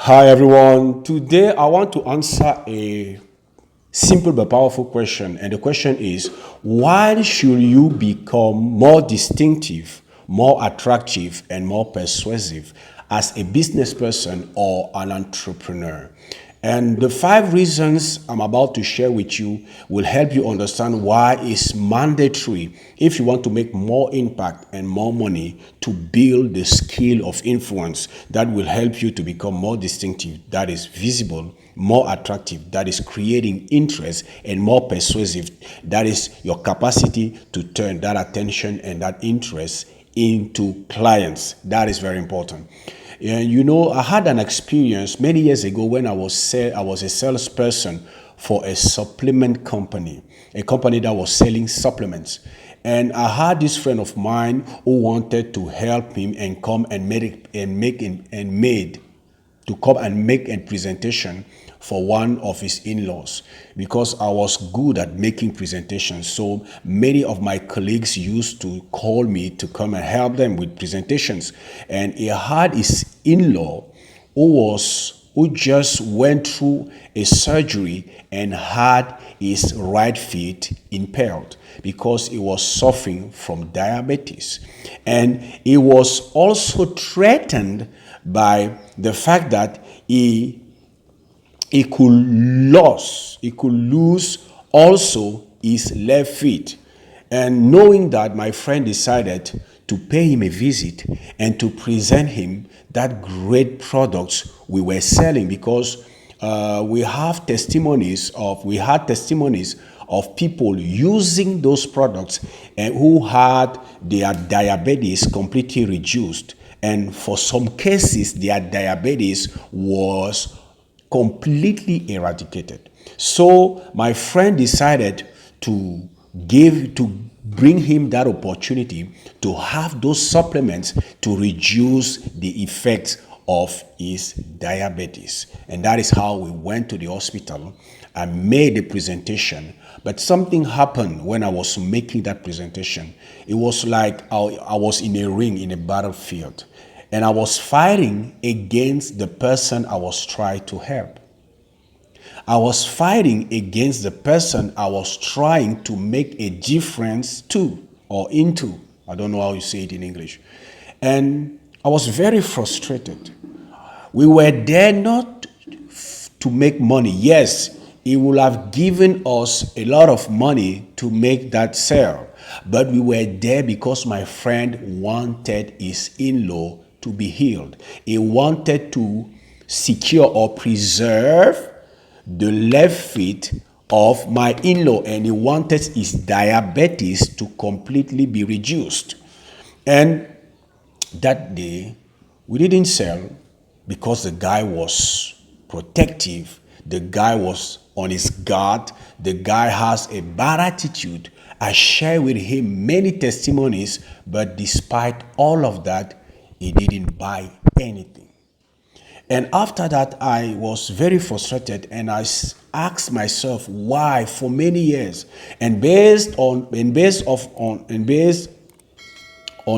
Hi everyone. Today I want to answer a simple but powerful question. And the question is, why should you become more distinctive, more attractive, and more persuasive as a business person or an entrepreneur? And the 5 reasons I'm about to share with you will help you understand why it's mandatory if you want to make more impact and more money to build the skill of influence that will help you to become more distinctive, that is visible, more attractive, that is creating interest, and more persuasive, that is your capacity to turn that attention and that interest into clients. That is very important. And I had an experience many years ago when I was a salesperson for a supplement company, a company that was selling supplements. And I had this friend of mine who wanted to help him and come and made to come and make a presentation for one of his in-laws because I was good at making presentations. So many of my colleagues used to call me to come and help them with presentations. And he had his in-law who just went through a surgery and had his right feet impaired because he was suffering from diabetes. And he was also threatened by the fact that he could lose also his left feet. And knowing that, my friend decided to pay him a visit and to present him that great products we were selling because we had testimonies of people using those products and who had their diabetes completely reduced. And for some cases, their diabetes was completely eradicated. So my friend decided to bring him that opportunity to have those supplements to reduce the effects of his diabetes. And that is how we went to the hospital and made the presentation. But something happened when I was making that presentation. It was like I was in a ring, in a battlefield, and I was fighting against the person I was trying to help. I was fighting against the person I was trying to make a difference to or into. I don't know how you say it in English. And I was very frustrated. We were there not to make money. Yes, he would have given us a lot of money to make that sale. But we were there because my friend wanted his in-law to be healed. He wanted to secure or preserve the left feet of my in-law, and he wanted his diabetes to completely be reduced. And that day, we didn't sell because the guy was protective. The guy was on his guard. The guy has a bad attitude. I shared with him many testimonies, but despite all of that, he didn't buy anything. And after that, I was very frustrated, and I asked myself why for many years. And based on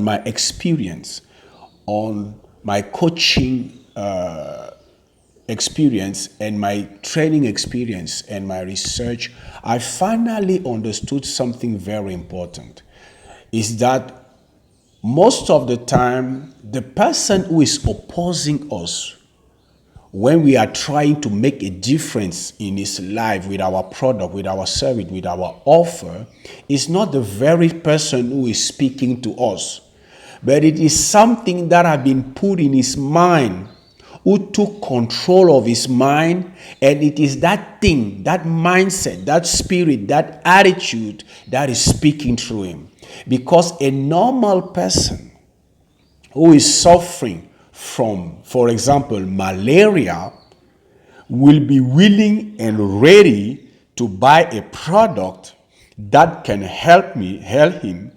my experience, on my coaching experience and my training experience and my research, I finally understood something very important. Is that most of the time, the person who is opposing us when we are trying to make a difference in his life with our product, with our service, with our offer, is not the very person who is speaking to us, but it is something that has been put in his mind, who took control of his mind, and it is that thing, that mindset, that spirit, that attitude that is speaking through him. Because a normal person who is suffering from, for example, malaria, will be willing and ready to buy a product that can help him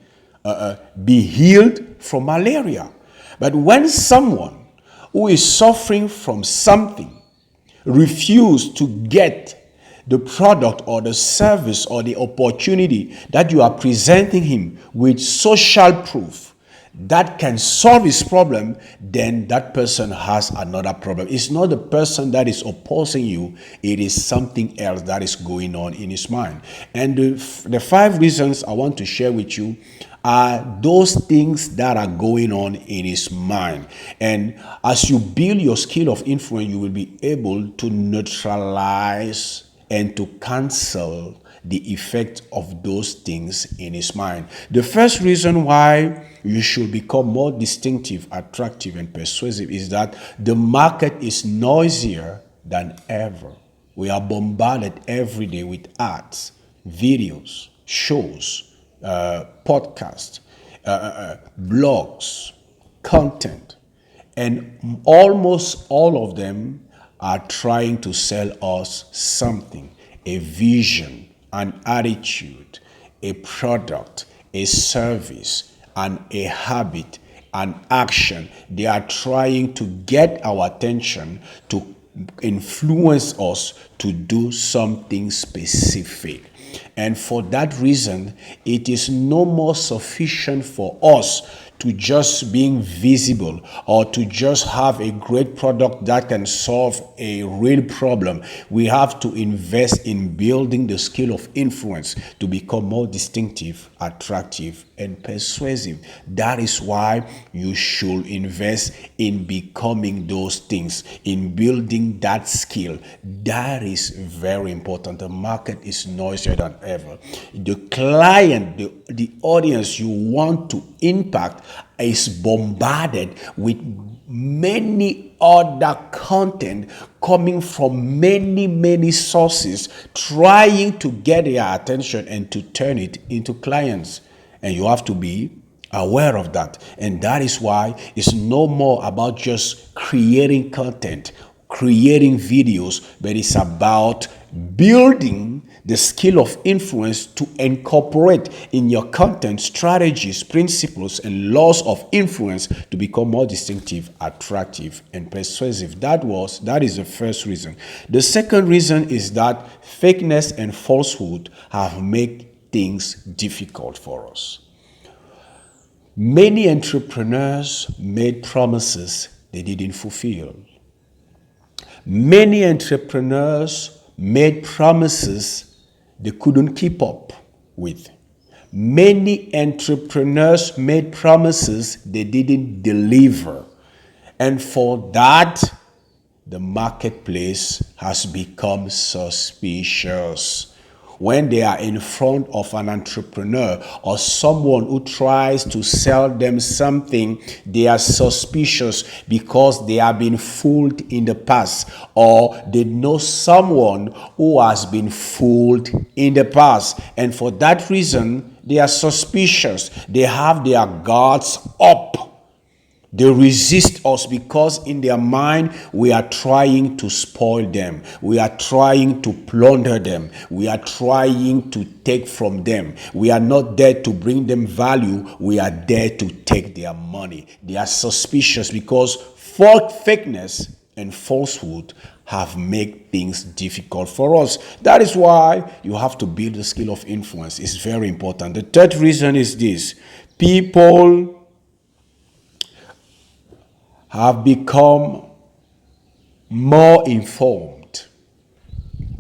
be healed from malaria. But when someone who is suffering from something refuses to get the product or the service or the opportunity that you are presenting him with social proof, that can solve his problem, then that person has another problem. It's not the person that is opposing you, it is something else that is going on in his mind. And the 5 reasons I want to share with you are those things that are going on in his mind. And as you build your skill of influence, you will be able to neutralize and to cancel the effect of those things in his mind. The first reason why you should become more distinctive, attractive, and persuasive is that the market is noisier than ever. We are bombarded every day with ads, videos, shows, podcasts, blogs, content, and almost all of them are trying to sell us something, a vision, an attitude, a product, a service, and a habit, an action. They are trying to get our attention, to influence us to do something specific. And for that reason, it is no more sufficient for us to just being visible or to just have a great product that can solve a real problem. We have to invest in building the skill of influence to become more distinctive, attractive, and persuasive. That is why you should invest in becoming those things, in building that skill. That is very important. The market is noisier than ever. The client, the audience you want to impact is bombarded with many other content coming from many sources, trying to get their attention and to turn it into clients. And you have to be aware of that. And that is why it's no more about just creating content, creating videos, but it's about building the skill of influence to incorporate in your content strategies, principles, and laws of influence to become more distinctive, attractive, and persuasive. That is the first reason. The second reason is that fakeness and falsehood have made things difficult for us. Many entrepreneurs made promises they didn't fulfill. Many entrepreneurs made promises they couldn't keep up with. Many entrepreneurs made promises they didn't deliver. And for that, the marketplace has become suspicious. When they are in front of an entrepreneur or someone who tries to sell them something, they are suspicious because they have been fooled in the past, or they know someone who has been fooled in the past. And for that reason, they are suspicious. They have their guards up. They resist us because in their mind, we are trying to spoil them. We are trying to plunder them. We are trying to take from them. We are not there to bring them value. We are there to take their money. They are suspicious because fakeness and falsehood have made things difficult for us. That is why you have to build the skill of influence. It's very important. The third reason is this: people have become more informed.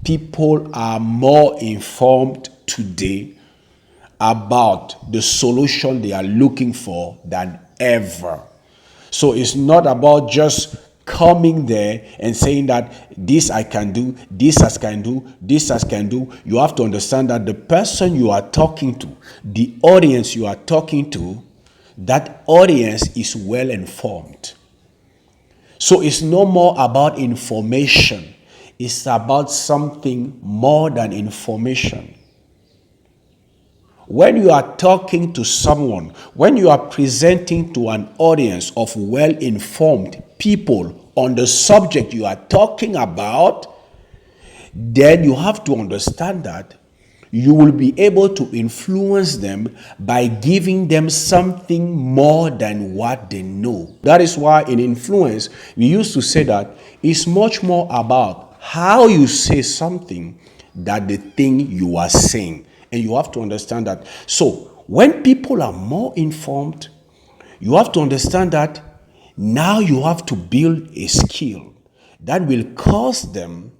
People are more informed today about the solution they are looking for than ever. So it's not about just coming there and saying that this I can do, this I can do, this I can do. You have to understand that the person you are talking to, the audience you are talking to, that audience is well informed. So it's no more about information. It's about something more than information. When you are talking to someone, when you are presenting to an audience of well-informed people on the subject you are talking about, then you have to understand that you will be able to influence them by giving them something more than what they know. That is why in influence, we used to say that it's much more about how you say something than the thing you are saying. And you have to understand that. So when people are more informed, You have to understand that now you have to build a skill that will cause them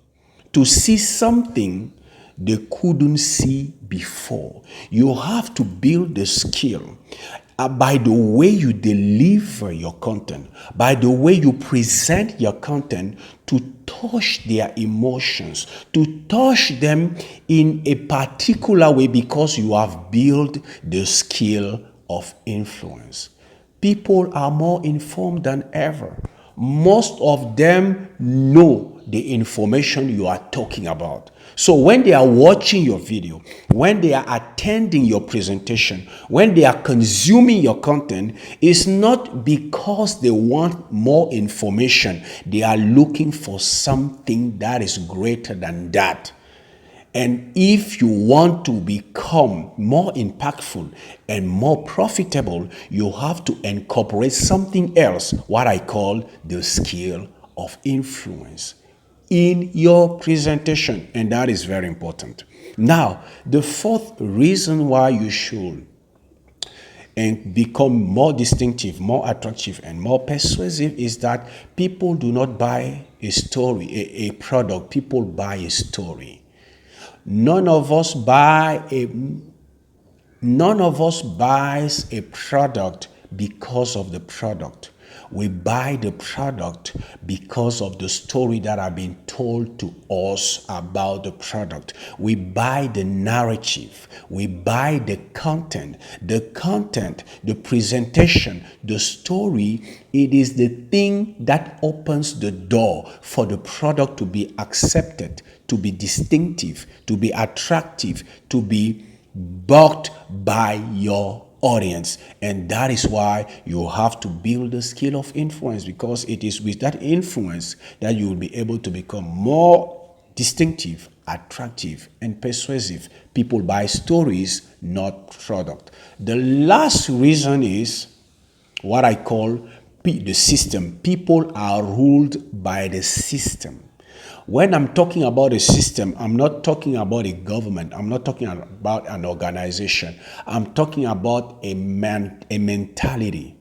to see something they couldn't see before. You have to build the skill by the way you deliver your content, by the way you present your content to touch their emotions, to touch them in a particular way because you have built the skill of influence. People are more informed than ever. Most of them know the information you are talking about. So when they are watching your video, when they are attending your presentation, when they are consuming your content, it's not because they want more information. They are looking for something that is greater than that. And if you want to become more impactful and more profitable, you have to incorporate something else, what I call the skill of influence, in your presentation. And that is very important. Now, the fourth reason why you should and become more distinctive, more attractive, and more persuasive is that people do not buy a story, a product. People buy a story. None of us buys a product because of the product. We buy the product because of the story that have been told to us about the product. We buy the narrative. We buy the content, the presentation, the story. It is the thing that opens the door for the product to be accepted, to be distinctive, to be attractive, to be bought by your audience. And that is why you have to build the skill of influence, because it is with that influence that you will be able to become more distinctive, attractive, and persuasive. People buy stories, not product. The last reason is what I call the system. People are ruled by the system. When I'm talking about a system, I'm not talking about a government. I'm not talking about an organization. I'm talking about a mentality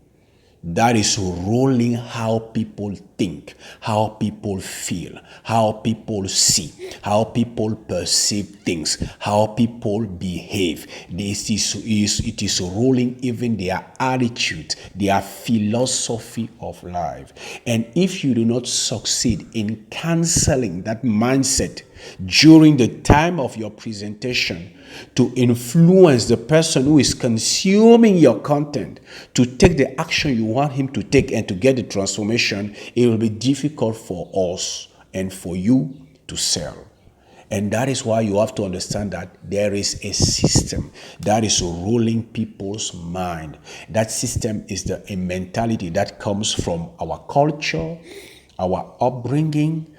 that is ruling how people think, how people feel, how people see, how people perceive things, how people behave. It is ruling even their attitude, their philosophy of life. And if you do not succeed in canceling that mindset during the time of your presentation to influence the person who is consuming your content to take the action you want him to take and to get the transformation, it will be difficult for us and for you to sell. And that is why you have to understand that there is a system that is ruling people's mind. That system is a mentality that comes from our culture, our upbringing,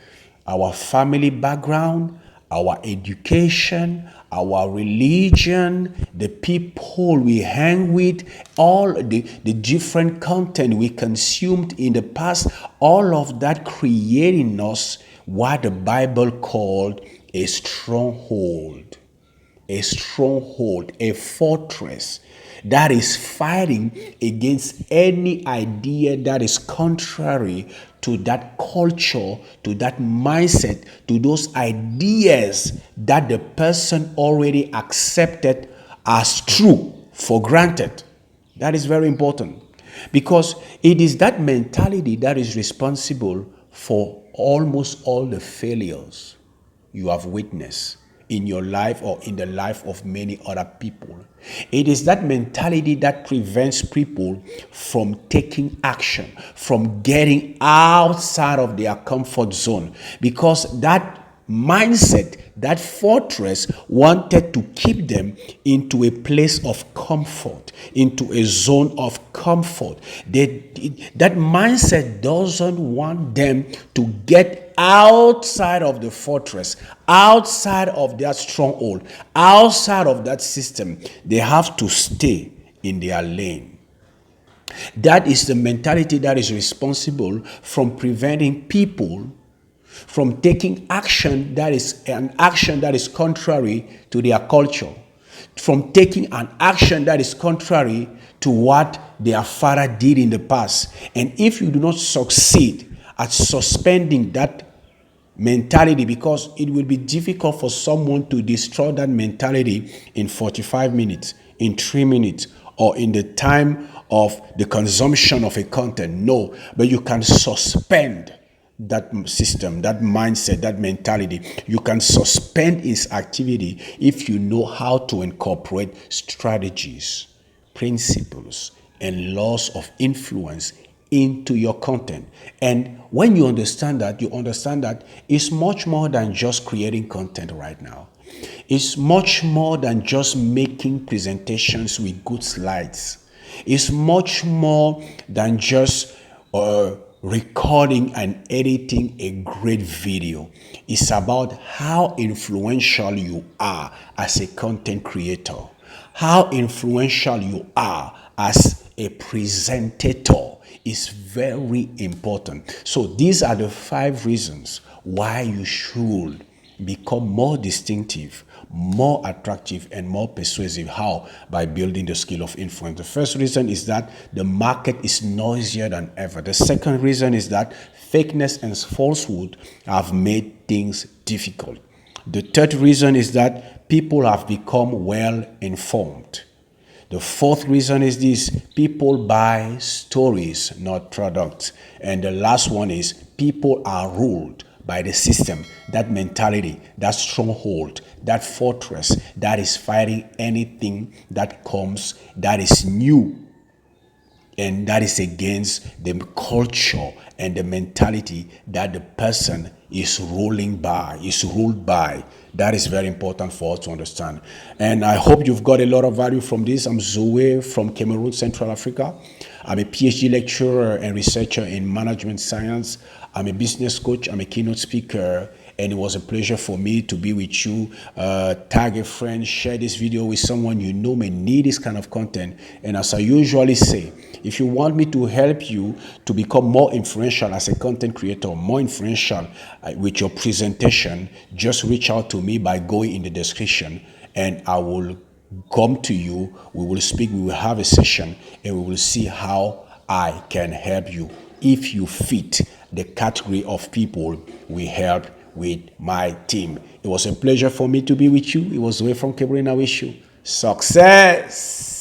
our family background, our education, our religion, the people we hang with, all the different content we consumed in the past, all of that creating us what the Bible called a stronghold, a fortress that is fighting against any idea that is contrary to that culture, to that mindset, to those ideas that the person already accepted as true, for granted. That is very important, because it is that mentality that is responsible for almost all the failures you have witnessed in your life or in the life of many other people. It is that mentality that prevents people from taking action, from getting outside of their comfort zone, because that mindset, that fortress, wanted to keep them into a place of comfort, into a zone of comfort. That mindset doesn't want them to get outside of the fortress, outside of their stronghold, outside of that system. They have to stay in their lane. That is the mentality that is responsible from preventing people from taking action that is contrary to their culture. from taking an action that is contrary to what their father did in the past. And if you do not succeed at suspending that mentality, because it will be difficult for someone to destroy that mentality in 45 minutes, in 3 minutes, or in the time of the consumption of a content. No, but you can suspend that system, that mindset, that mentality. You can suspend its activity if you know how to incorporate strategies, principles, and laws of influence into your content. And when you understand that, you understand that it's much more than just creating content right now. It's much more than just making presentations with good slides. It's much more than just recording and editing a great video. It's about how influential you are as a content creator, how influential you are as a presentator is very important. So these are the 5 reasons why you should become more distinctive, more attractive, and more persuasive. How? By building the skill of influence. The first reason is that the market is noisier than ever. The second reason is that fakeness and falsehood have made things difficult. The third reason is that people have become well informed. The fourth reason is this: people buy stories, not products. And the last one is people are ruled by the system, that mentality, that stronghold, that fortress that is fighting anything that comes that is new and that is against the culture and the mentality that the person is ruled by. That is very important for us to understand. And I hope you've got a lot of value from this. I'm Zoe from Cameroon, Central Africa. I'm a PhD lecturer and researcher in management science. I'm a business coach. I'm a keynote speaker. And it was a pleasure for me to be with you. Tag a friend, share this video with someone you know may need this kind of content. And as I usually say, if you want me to help you to become more influential as a content creator, more influential with your presentation, just reach out to me by going in the description and I will come to you. We will speak, we will have a session, and we will see how I can help you if you fit the category of people we help with my team. It was a pleasure for me to be with you. It was away from Cameroon. I wish you success.